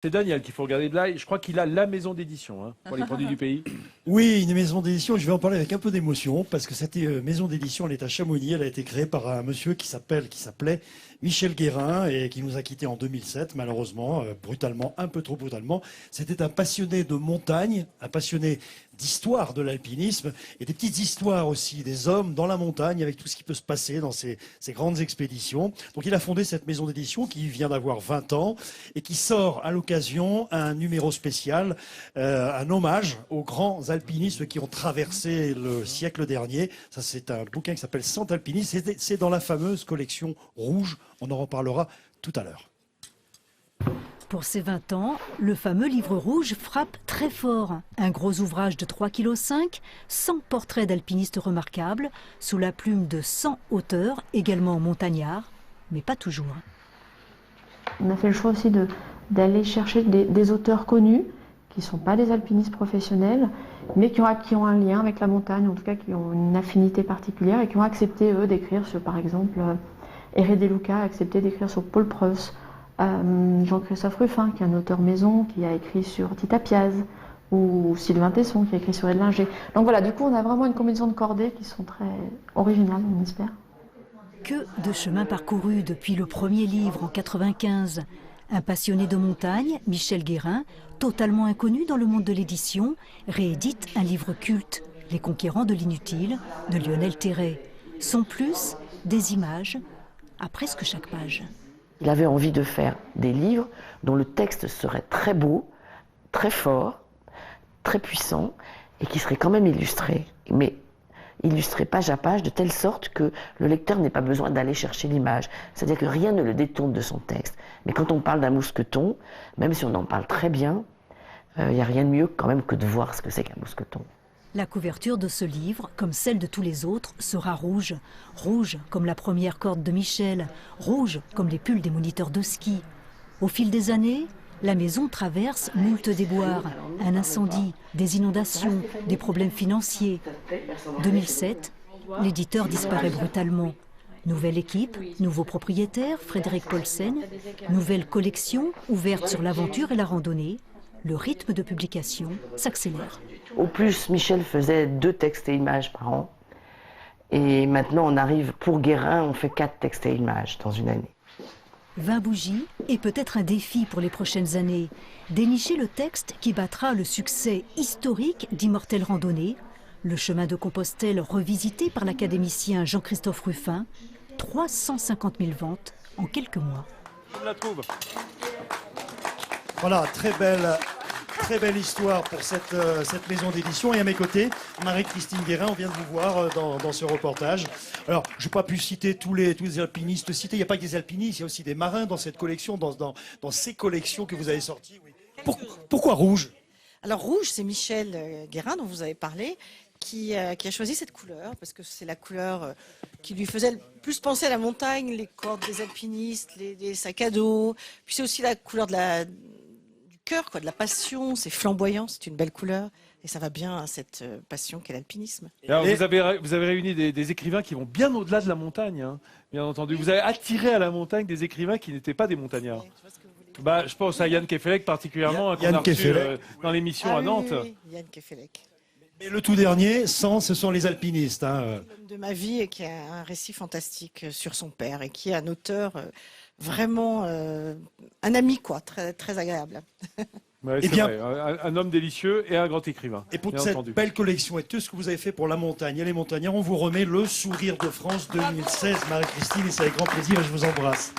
C'est Daniel qu'il faut regarder de là. Je crois qu'il a la maison d'édition pour les produits du pays. Oui, une maison d'édition. Je vais en parler avec un peu d'émotion parce que cette maison d'édition, elle est à Chamonix. Elle a été créée par un monsieur qui s'appelait Michel Guérin et qui nous a quittés en 2007, malheureusement, brutalement, un peu trop brutalement. C'était un passionné de montagne, un passionné d'histoire de l'alpinisme et des petites histoires aussi des hommes dans la montagne avec tout ce qui peut se passer dans ces grandes expéditions. Donc il a fondé cette maison d'édition qui vient d'avoir 20 ans et qui sort à l'occasion un numéro spécial, un hommage aux grands alpinistes qui ont traversé le siècle dernier. Ça, c'est un bouquin qui s'appelle 100 alpinistes. C'est dans la fameuse collection rouge. On en reparlera tout à l'heure. Pour ses 20 ans, le fameux livre rouge frappe très fort. Un gros ouvrage de 3,5 kg, 100 portraits d'alpinistes remarquables, sous la plume de 100 auteurs, également montagnards, mais pas toujours. On a fait le choix aussi d'aller chercher des auteurs connus, qui ne sont pas des alpinistes professionnels, mais qui ont un lien avec la montagne, en tout cas qui ont une affinité particulière et qui ont accepté, eux, d'écrire sur, par exemple, Hervé Deluca a accepté d'écrire sur Paul Preuss, Jean-Christophe Ruffin, qui est un auteur maison, qui a écrit sur Tita Piaz, ou Sylvain Tesson, qui a écrit sur Edlinger. Donc voilà, du coup, on a vraiment une combinaison de cordées qui sont très originales, on espère. Que de chemin parcouru depuis le premier livre en 95. Un passionné de montagne, Michel Guérin, totalement inconnu dans le monde de l'édition, réédite un livre culte, Les Conquérants de l'inutile, de Lionel Terray. Son plus, des images à presque chaque page. Il avait envie de faire des livres dont le texte serait très beau, très fort, très puissant et qui serait quand même illustré, mais illustré page à page de telle sorte que le lecteur n'ait pas besoin d'aller chercher l'image. C'est-à-dire que rien ne le détourne de son texte. Mais quand on parle d'un mousqueton, même si on en parle très bien, il n'y a rien de mieux quand même que de voir ce que c'est qu'un mousqueton. La couverture de ce livre, comme celle de tous les autres, sera rouge. Rouge comme la première corde de Michel, rouge comme les pulls des moniteurs de ski. Au fil des années, la maison traverse moult déboires, un incendie, des inondations, des problèmes financiers. 2007, l'éditeur disparaît brutalement. Nouvelle équipe, nouveau propriétaire, Frédéric Paulsen, nouvelle collection ouverte sur l'aventure et la randonnée. Le rythme de publication s'accélère. Au plus, Michel faisait 2 textes et images par an. Et maintenant, on arrive, pour Guérin, on fait 4 textes et images dans une année. 20 bougies et peut-être un défi pour les prochaines années. Dénicher le texte qui battra le succès historique d'Immortelle Randonnée, le chemin de Compostelle revisité par l'académicien Jean-Christophe Ruffin, 350 000 ventes en quelques mois. On la trouve. Voilà, très belle histoire pour cette maison d'édition. Et à mes côtés, Marie-Christine Guérin, on vient de vous voir dans ce reportage. Alors, je n'ai pas pu citer tous les alpinistes cités. Il n'y a pas que des alpinistes, il y a aussi des marins dans cette collection, dans ces collections que vous avez sorties. Oui. Pourquoi rouge? Alors rouge, c'est Michel Guérin dont vous avez parlé, qui a choisi cette couleur, parce que c'est la couleur qui lui faisait le plus penser à la montagne, les cordes des alpinistes, les sacs à dos. Puis c'est aussi la couleur du cœur, de la passion, c'est flamboyant, c'est une belle couleur. Et ça va bien à cette passion qu'est l'alpinisme. Alors, vous avez réuni des écrivains qui vont bien au-delà de la montagne, bien entendu. Vous avez attiré à la montagne des écrivains qui n'étaient pas des montagnards. Je pense à Yann Kefelec particulièrement, qu'on a reçu dans l'émission à Nantes. Oui, Yann Kefelec. Et le tout dernier, 100, ce sont les alpinistes. L'homme de ma vie, et qui a un récit fantastique sur son père et qui est un auteur vraiment un ami, très, très agréable. Ouais, c'est vrai, un homme délicieux et un grand écrivain. Et pour cette belle collection et tout ce que vous avez fait pour la montagne et les montagnards, on vous remet le Sourire de France 2016, Marie-Christine, et c'est avec grand plaisir et je vous embrasse.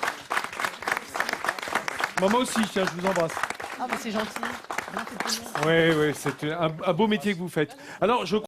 Moi aussi, tiens, je vous embrasse. Ah, c'est gentil. Oui, c'est un beau métier que vous faites. Alors,